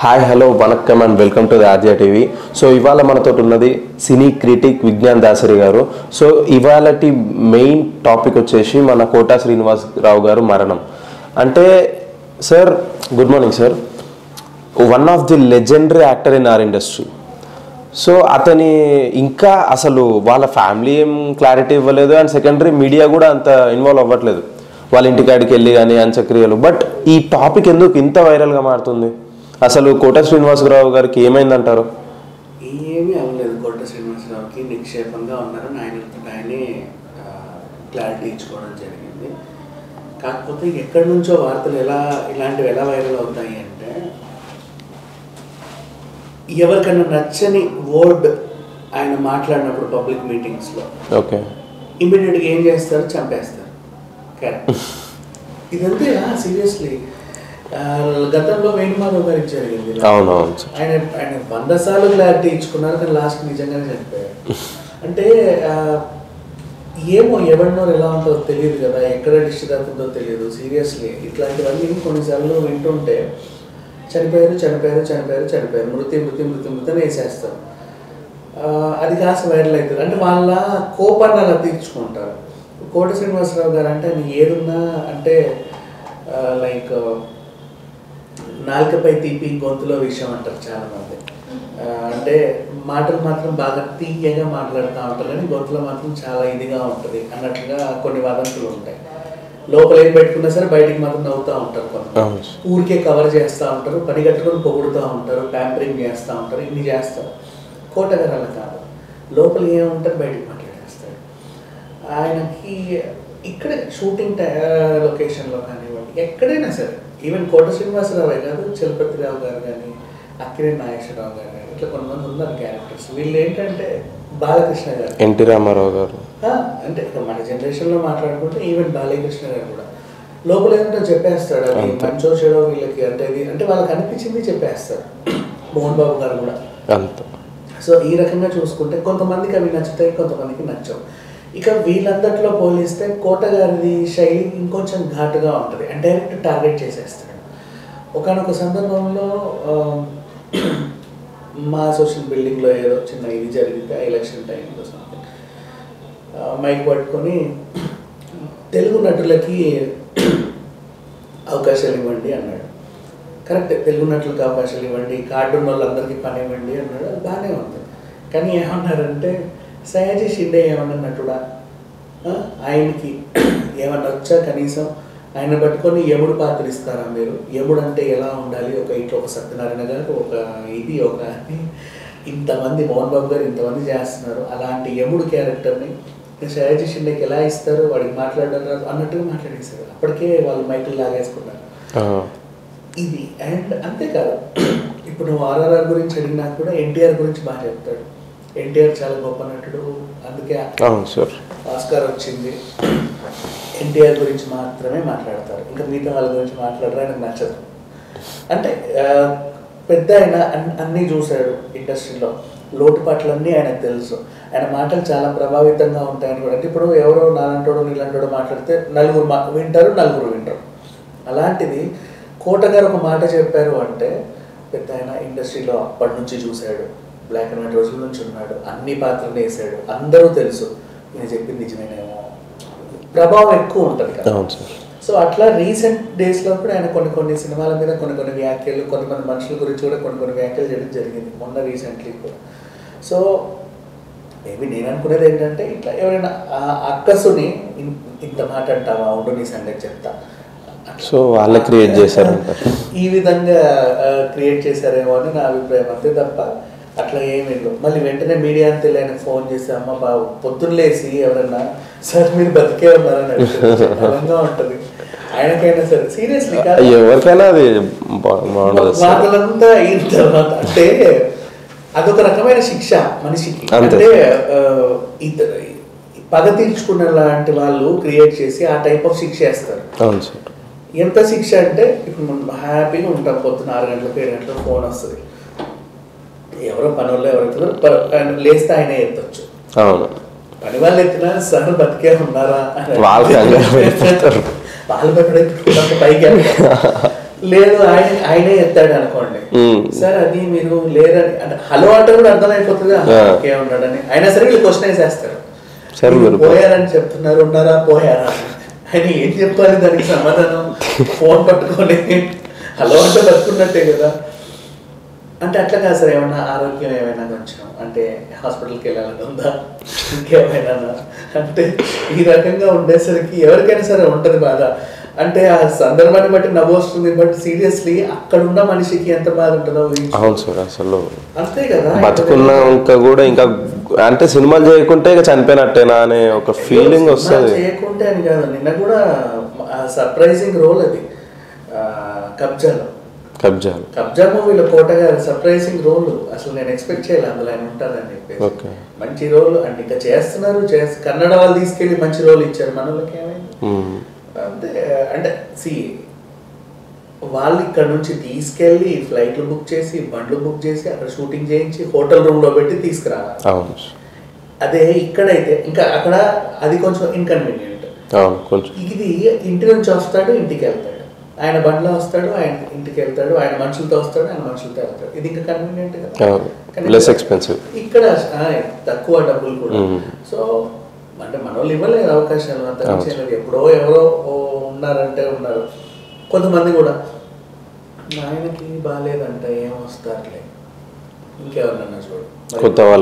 Hi hello వనక్కమ్ and welcome to the RJ TV. So ఇవాళ మనతో ఉన్నది సినీ క్రిటిక్ విజ్ఞాన్ దాసరి గారు. సో ఇవాళటి మెయిన్ టాపిక్ వచ్చేసి మన కోటా శ్రీనివాసరావు గారు మరణం. అంటే sir, good morning sir. One of the legendary actor in our industry. So అతని ఇంకా అసలు వాళ్ళ ఫ్యామిలీ ఏం క్లారిటీ ఇవ్వలేదు, అండ్ సెకండరీ మీడియా కూడా అంత ఇన్వాల్వ్ అవ్వట్లేదు వాళ్ళ ఇంటికాడికి వెళ్ళి కానీ అంత్యక్రియలు. బట్ ఈ టాపిక్ ఎందుకు ఇంత వైరల్గా మారుతుంది? అసలు కోటా శ్రీనివాసరావు గారికి ఏమైందంటారు? ఏమీ అవ్వలేదు. కోటా శ్రీనివాసరావుకి నిక్షేపంగా ఉన్నారని ఆయనే క్లారిటీ ఇచ్చుకోవడం జరిగింది. కాకపోతే ఎక్కడి నుంచో వార్తలు ఇలాంటివి ఎలా వైరల్ అవుతాయి అంటే, ఎవరికైనా నచ్చని వర్డ్ ఆయన మాట్లాడినప్పుడు పబ్లిక్ మీటింగ్స్లో ఓకే ఇమీడియట్గా ఏం చేస్తారు? చంపేస్తారు. కరెక్ట్. ఇదంతే సీరియస్లీ. గతంలో వేణుమాధవ్ గారికి జరిగింది. అవునవును. ఆయన 100 సార్లు క్లారిటీ ఇచ్చుకున్నారు, కానీ లాస్ట్ నిజంగానే చనిపోయారు. అంటే ఏమో ఎవరినో ఎలా ఉంటుందో తెలియదు కదా, ఎక్కడ డిస్ట్రిక్ట్ అవుతుందో తెలియదు. సీరియస్లీ ఇట్లాంటివన్నీ కొన్నిసార్లు వింటుంటే చనిపోయారు మృతి వేసేస్తారు. అది కాస్త వైరల్ అవుతుంది. అంటే వాళ్ళ కోపాన్ని అలా తీర్చుకుంటారు. కోట శ్రీనివాసరావు గారు అంటే ఆయన ఏదున్నా అంటే లైక్ నాలుకపై తీపి గొంతులో విషయం అంటారు చాలామంది. అంటే మాటలు మాత్రం బాగా తీయగా మాట్లాడుతూ ఉంటారు, కానీ గొంతులో మాత్రం చాలా ఇదిగా ఉంటుంది అన్నట్లుగా కొన్ని వదంతులు ఉంటాయి. లోపల ఏం పెట్టుకున్నా సరే బయటికి మాత్రం నవ్వుతూ ఉంటారు. కొంత ఊరికే కవర్ చేస్తూ ఉంటారు, పని కట్టుకొని పొగుడుతూ ఉంటారు, ప్యాంపరింగ్ చేస్తూ ఉంటారు, ఇన్ని చేస్తారు. కోట గారు అలా కాదు, లోపల ఏముంటారు బయటికి మాట్లాడేస్తారు. ఆయనకి ఇక్కడే షూటింగ్ లొకేషన్లో కానివ్వండి, ఎక్కడైనా సరే, ఈవెన్ కోట శ్రీనివాసరావే కాదు, చలపతిరావు గారు కానీ, అక్కినేని నాగేశ్వరరావు గారు కానీ, ఇట్లా కొంతమంది ఉన్నారు క్యారెక్టర్స్. వీళ్ళు ఏంటంటే బాలకృష్ణ గారు, ఎన్టీ రామారావు గారు, అంటే ఇక మన జనరేషన్లో మాట్లాడుకుంటే ఈవెన్ బాలకృష్ణ గారు కూడా లోపల ఏంటో చెప్పేస్తాడు. అది మంచో చెడో వీళ్ళకి అంటే ఇది అంటే వాళ్ళకి అనిపించింది చెప్పేస్తారు. మోహన్ బాబు గారు కూడా అంత. సో ఈ రకంగా చూసుకుంటే కొంతమందికి అవి నచ్చుతాయి, కొంతమందికి నచ్చవు. ఇక వీళ్ళందరిలో పోలిస్తే కోట గారిది శైలి ఇంకొంచెం ఘాటుగా ఉంటుంది. అంటే డైరెక్ట్ టార్గెట్ చేసేస్తాడు. ఒకనొక సందర్భంలో మా అసోసియేషన్ బిల్డింగ్లో ఏదో చిన్న ఇది జరిగితే ఎలక్షన్ టైంలో సంథింగ్ మైక్ పట్టుకొని తెలుగు నటులకి అవకాశాలు ఇవ్వండి అన్నాడు. కరెక్ట్, తెలుగు నటులకు అవకాశాలు ఇవ్వండి, కార్డు ఉన్న వాళ్ళందరికీ పని ఇవ్వండి అన్నాడు. అది బాగానే ఉంది. కానీ ఏమన్నారంటే, సయాజీ షిండే ఏమన్నా నటుడా, ఆయనకి ఏమన్నా వచ్చా కనీసం ఆయన పట్టుకొని యముడు పాత్ర ఇస్తారా మీరు? యముడు అంటే ఎలా ఉండాలి? ఒక ఇంట్లో ఒక సత్యనారాయణ గారు, ఒక ఇది ఒక ఇంతమంది మోహన్ బాబు గారు ఇంతమంది చేస్తున్నారు, అలాంటి యముడు క్యారెక్టర్ని సయాజీ షిండేకి ఎలా ఇస్తారు? వాడికి మాట్లాడడం రాదు అన్నట్టుగా మాట్లాడేశారు. అప్పటికే వాళ్ళు మైకులు లాగేసుకున్నారు. ఇది అండ్ అంతేకాదు, ఇప్పుడు నువ్వు ఆర్ఆర్ఆర్ గురించి అడిగినా కూడా ఎన్టీఆర్ గురించి బాగా చెప్తాడు. ఎన్టీఆర్ చాలా గొప్ప నటుడు, అందుకే ఆస్కార్ వచ్చింది. ఎన్టీఆర్ గురించి మాత్రమే మాట్లాడతారు, ఇంకా మిగతా వాళ్ళ గురించి మాట్లాడరు, ఆయనకు నచ్చదు. అంటే పెద్ద ఆయన అన్నీ చూశాడు ఇండస్ట్రీలో, లోటుపాట్లన్నీ ఆయనకు తెలుసు. ఆయన మాటలు చాలా ప్రభావితంగా ఉంటాయని కూడా. అంటే ఇప్పుడు ఎవరో నాలంటోడో నీలంటోడో మాట్లాడితే నలుగురు వింటారు. అలాంటిది కోట గారు ఒక మాట చెప్పారు అంటే, పెద్ద ఆయన ఇండస్ట్రీలో అప్పటి నుంచి చూశాడు, బ్లాక్ అండ్ వైట్ రోజుల నుంచి ఉన్నాడు, అన్ని పాత్రలు వేసాడు, అందరూ తెలుసు నేను చెప్పింది నిజమేనేమో, ప్రభావం ఎక్కువ ఉంటుంది కదా. సో అట్లా రీసెంట్ డేస్లో కూడా ఆయన కొన్ని సినిమాల మీద కొన్ని వ్యాఖ్యలు, కొంతమంది మనుషుల గురించి కూడా కొన్ని వ్యాఖ్యలు చేయడం జరిగింది మొన్న రీసెంట్లీ కూడా. సో మేబీ నేను అనుకునేది ఏంటంటే, ఇట్లా ఎవరైనా అక్కసుని ఇంత మాట అంటావా, ఉండు నీ సంగతి చెప్తా, సో వాళ్ళ క్రియేట్ చేశారు, ఈ విధంగా క్రియేట్ చేశారేమో అని నా అభిప్రాయం. అంతే తప్ప అట్లా ఏమీ లేదు. మళ్ళీ వెంటనే మీడియా అంతా ఆయన ఫోన్ చేసి, అమ్మ బాబు పొద్దున్న లేసి ఎవరన్నా సార్ మీరు బతికే ఉన్నారని అడిగితే ఉంటుంది ఆయనకైనా సరే. సీరియస్లీ ఎవరికైనా అది మాటలంతా అయిన తర్వాత అంటే అదొక రకమైన శిక్ష మనిషికి. అంటే పగ తీర్చుకున్న లాంటి వాళ్ళు క్రియేట్ చేసి ఆ టైప్ ఆఫ్ శిక్ష వేస్తారు. ఎంత శిక్ష అంటే, ఇప్పుడు మనం హ్యాపీగా ఉంటాం, పొద్దున్న 6 గంటలకు 7 గంటలకు ఫోన్ వస్తుంది, ఎవరో పని వాళ్ళు ఎవరైతే లేస్తే ఆయన ఎత్తచ్చు. పని వాళ్ళు ఎత్తినా సార్ బతికే ఉన్నారా వాళ్ళు పైకి లేదు ఆయనే ఎత్తాడు అనుకోండి, సార్ అది మీరు లేరని అంటే హలో అంటే కూడా అర్థమైపోతుంది ఓకే ఉన్నాడని. అయినా సరే వీళ్ళు క్వశ్చన్ వేసేస్తారు, పోయారని చెప్తున్నారు, ఉన్నారా పోయారా ఆయన ఏం చెప్పాలి దానికి సమాధానం? ఫోన్ పట్టుకొని హలో అంటే బతుకున్నట్టే కదా. అంటే అట్లా కాదు సార్, ఏమన్నా ఆరోగ్యం ఏమైనా కొంచెం అంటే హాస్పిటల్కి వెళ్ళాలని ఉందా, ఇంకేమైనా అంటే ఈ రకంగా ఉండేసరికి ఎవరికైనా సరే ఉంటుంది బాధ. అంటే ఆ సందర్భాన్ని బట్టి నవ్వు వస్తుంది, బట్ సీరియస్లీ అక్కడ ఉన్న మనిషికి ఎంత బాధ ఉంటుందో. అవును సార్, అసలు అంతే కదా, బతుకున్నాక కూడా ఇంకా అంటే సినిమాలు చేయకుంటే ఇక చనిపోయినట్టేనా అనే ఒక ఫీలింగ్ వస్తుంది. చేయకుంటే అని కాదు, నిన్న కూడా సర్ప్రైజింగ్ రోల్ అది కబ్జా మూవీలో కోట గారు సర్ప్రైజింగ్ రోల్. అసలు నేను ఎక్స్పెక్ట్ చేయాలి అందులో ఆయన ఉంటారని చెప్పేసి. మంచి రోల్ అంటే ఇంకా చేస్తున్నారు, కన్నడ వాళ్ళు తీసుకెళ్లి మంచి రోల్ ఇచ్చారు. మనోళ్ళకి ఏమైంది అంతే. అంటే వాళ్ళు ఇక్కడ నుంచి తీసుకెళ్లి ఫ్లైట్లు బుక్ చేసి బండ్లు బుక్ చేసి అక్కడ షూటింగ్ చేయించి హోటల్ రూమ్ లో పెట్టి తీసుకురావాలి. అదే ఇక్కడైతే ఇంకా అక్కడ అది కొంచెం ఇన్కన్వీనియంట్. ఇది ఇంటి నుంచి వస్తాడు, ఇంటికి వెళ్తాడు, ఆయన బండ్లో వస్తాడు, ఆయన ఇంటికి వెళ్తాడు, ఆయన మనుషులతో వస్తాడు, ఆయన మనుషులతో వెళ్తాడు. ఇది ఇంకా కన్వీనియంట్ కదా. ఇక్కడ తక్కువ డబ్బులు కూడా. సో అంటే మన వాళ్ళు ఇవ్వలేదు అవకాశాలు, అంత చేయలేదు. ఎప్పుడో ఎవరో ఉన్నారంటే ఉన్నారు. కొంతమంది కూడా ఆయనకి బాగాలేదంట ఏం వస్తారులే, ఇంకెవరన్నా చూడు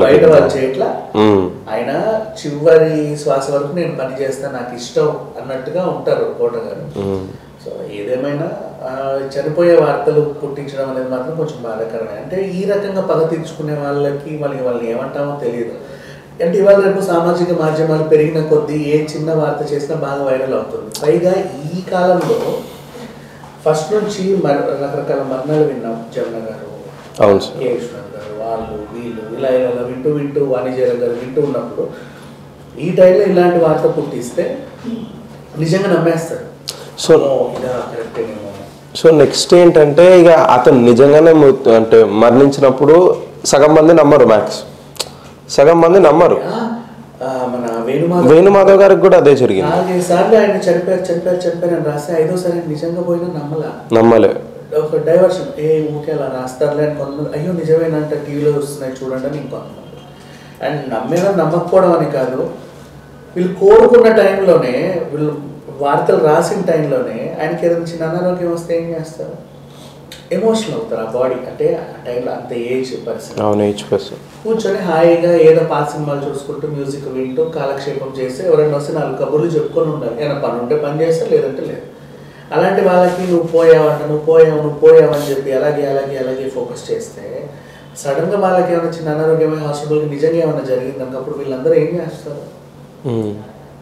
బయట వాళ్ళు చేయట్లా. ఆయన చివరి శ్వాస వరకు నేను పని చేస్తాను, నాకు ఇష్టం అన్నట్టుగా ఉంటారు కోట గారు. సో ఏదేమైనా చనిపోయే వార్తలు పుట్టించడం అనేది మాత్రం కొంచెం బాధాకరమే. అంటే ఈ రకంగా పగ తీర్చుకునే వాళ్ళకి వాళ్ళని ఏమంటామో తెలియదు. అంటే ఇవాళ రేపు సామాజిక మాధ్యమాలు పెరిగిన కొద్దీ ఏ చిన్న వార్త చేసినా బాగా వైరల్ అవుతుంది. పైగా ఈ కాలంలో ఫస్ట్ నుంచి రకరకాల మరణాలు విన్నాం. జమున గారు, కే విశ్వనాథ్ గారు, వాళ్ళు వీళ్ళు ఇలా ఇలా వింటూ వాణిజ్యరావు గారు వింటూ ఉన్నప్పుడు ఈ టైంలో ఇలాంటి వార్త పుట్టిస్తే నిజంగా నమ్మేస్తారు. సో నెక్స్ట్ ఏంటంటే ఇక అతను నిజంగానే అంటే మరణించినప్పుడు సగం మంది నమ్మరు, సగం మంది నమ్మరు. మన వేణుమాధవ్ గారికి కూడా అదే జరిగింది. 4 సార్లు ఆయన చనిపోయారు అని రాస్తే 5వ సారి నిజంగా పోయినా నమ్మలే. ఒక డైవర్షన్, ఊకే అలా రాస్తారులే అని కొంతమంది, అయ్యో నిజమేనంటే టీవీలో వస్తున్నాయి చూడండి అని ఇంకొంతమంది. అండ్ నమ్మేదా నమ్మకపోవడం అని కాదు, వీళ్ళు కోరుకున్న టైంలోనే, వీళ్ళు వార్తలు రాసిన టైంలోనే ఆయనకి ఏదైనా చిన్న అనారోగ్యం వస్తే ఏం చేస్తారు? ఎమోషనల్ అవుతారు. ఆ బాడీ అంటే ఆ టైంలో అంత ఏజ్ పర్సన్ కూర్చొని హాయిగా ఏదో పాత సినిమాలు చూసుకుంటూ మ్యూజిక్ వింటూ కాలక్షేపం చేసి ఎవరైనా వస్తే 4 కబుర్లు చెప్పుకొని ఉండాలి. ఏమైనా పని ఉంటే పని చేస్తారు, లేదంటే లేదు. అలాంటి వాళ్ళకి నువ్వు పోయావు అని చెప్పి అలాగే ఫోకస్ చేస్తే సడన్గా వాళ్ళకి ఏమైనా చిన్న అనారోగ్యమైన హాస్పిటల్కి నిజంగా ఏమైనా జరిగింది అప్పుడు వీళ్ళందరూ ఏం చేస్తారు?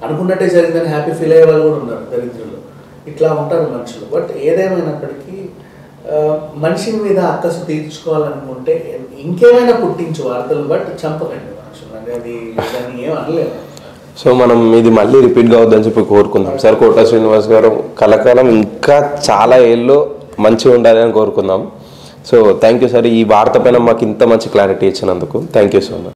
అనుకున్నట్టే జరిగిందని హ్యాపీ ఫీల్ అయ్యే వాళ్ళు కూడా ఉన్నారు, దరిద్రులు. ఇట్లా ఉంటారు మనుషులు. బట్ ఏదేమైనప్పటికీ మనిషి మీద అక్కసు తీర్చుకోవాలనుకుంటే ఇంకేమైనా పుట్టించు వార్తలు, బట్ చంపకండి మనుషులు. అది దాన్ని ఏం అనలేదు. సో మనం ఇది మళ్ళీ రిపీట్ కావద్దని చెప్పి కోరుకుందాం సార్. కోట శ్రీనివాస్ గారు కలకాలం ఇంకా చాలా ఏళ్ళు మంచిగా ఉండాలి అని కోరుకుందాం. సో థ్యాంక్ యూ సార్, ఈ వార్త పైన మాకు ఇంత మంచి క్లారిటీ ఇచ్చినందుకు థ్యాంక్ యూ సో మచ్.